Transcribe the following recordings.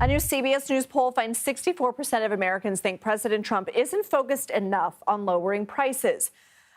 A new CBS News poll finds 64% of Americans think President Trump isn't focused enough on lowering prices.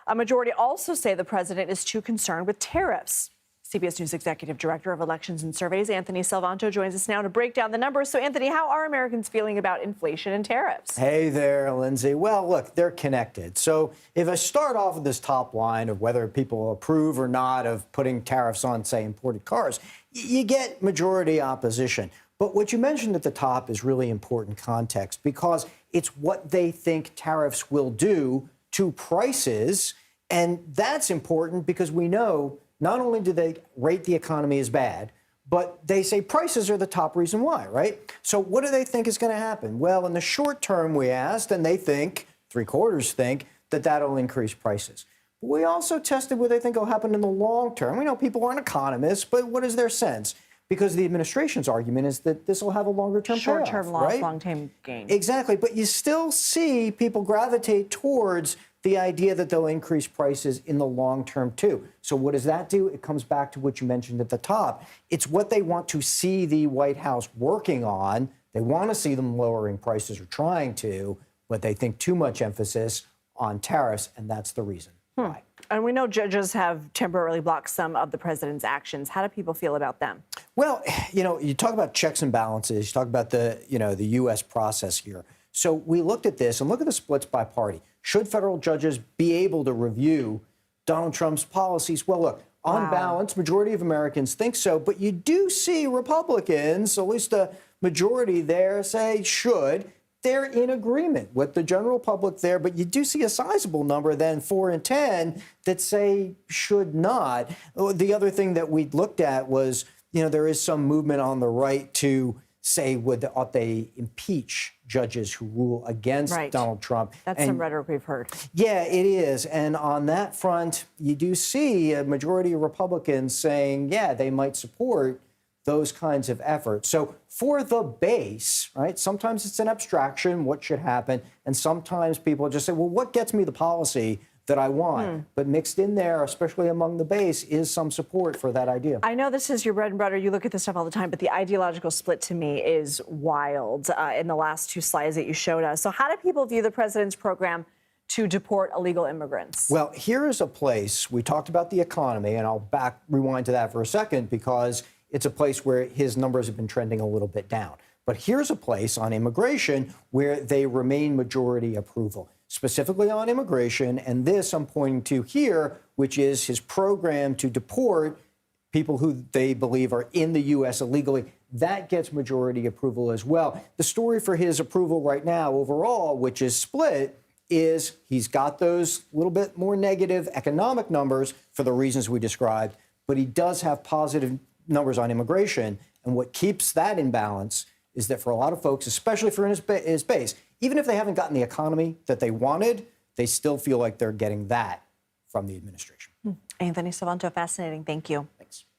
A majority also say the president is too concerned with tariffs. CBS News Executive Director of Elections and Surveys, Anthony Salvanto, joins us now to break down the numbers. So, Anthony, how are Americans feeling about inflation and tariffs? Hey there, Lindsay. Well, look, they're connected. So if I start off with this top line of whether people approve or not of putting tariffs on, say, imported cars, you get majority opposition. But what you mentioned at the top is really important context because it's what they think tariffs will do to prices. And that's important because we know not only do they rate the economy as bad, but they say prices are the top reason why, right? So what do they think is going to happen? Well, in the short term, we asked, and they think, 3/4 think, that that'll increase prices. But we also tested what they think will happen in the long term. We know people aren't economists, but what is their sense? Because the administration's argument is that this will have a longer-term payoff, short-term loss, right? long-term gain. Exactly, but you still see people gravitate towards the idea that they'll increase prices in the long term, too. So what does that do? It comes back to what you mentioned at the top. It's what they want to see the White House working on. They want to see them lowering prices or trying to, but they think too much emphasis on tariffs, and that's the reason why. And we know judges have temporarily blocked some of the president's actions. How do people feel about them? Well, you talk about checks and balances. You talk about the U.S. process here. So we looked at this and look at the splits by party. Should federal judges be able to review Donald Trump's policies? Well, look, on balance, majority of Americans think so. But you do see Republicans, at least a majority there, say should. They're in agreement with the general public there, but you do see a sizable number, then 4 and 10, that say should not. The other thing that we looked at was, there is some movement on the right to say ought they impeach judges who rule against Donald Trump. That's some rhetoric we've heard. Yeah, it is. And on that front, you do see a majority of Republicans saying, yeah, they might support those kinds of efforts. So for the base, right, sometimes it's an abstraction, what should happen, and sometimes people just say, well, what gets me the policy that I want? But mixed in there, especially among the base, is some support for that idea. I know this is your bread and butter. You look at this stuff all the time, but the ideological split to me is wild in the last 2 slides that you showed us. So how do people view the president's program to deport illegal immigrants? Well, here is a place, we talked about the economy, and I'll rewind to that for a second because it's a place where his numbers have been trending a little bit down. But here's a place on immigration where they remain majority approval, specifically on immigration. And this I'm pointing to here, which is his program to deport people who they believe are in the U.S. illegally. That gets majority approval as well. The story for his approval right now overall, which is split, is he's got those little bit more negative economic numbers for the reasons we described, but he does have positive numbers on immigration. And what keeps that in balance is that for a lot of folks, especially for his base, even if they haven't gotten the economy that they wanted, they still feel like they're getting that from the administration. Anthony Salvanto, fascinating. Thank you.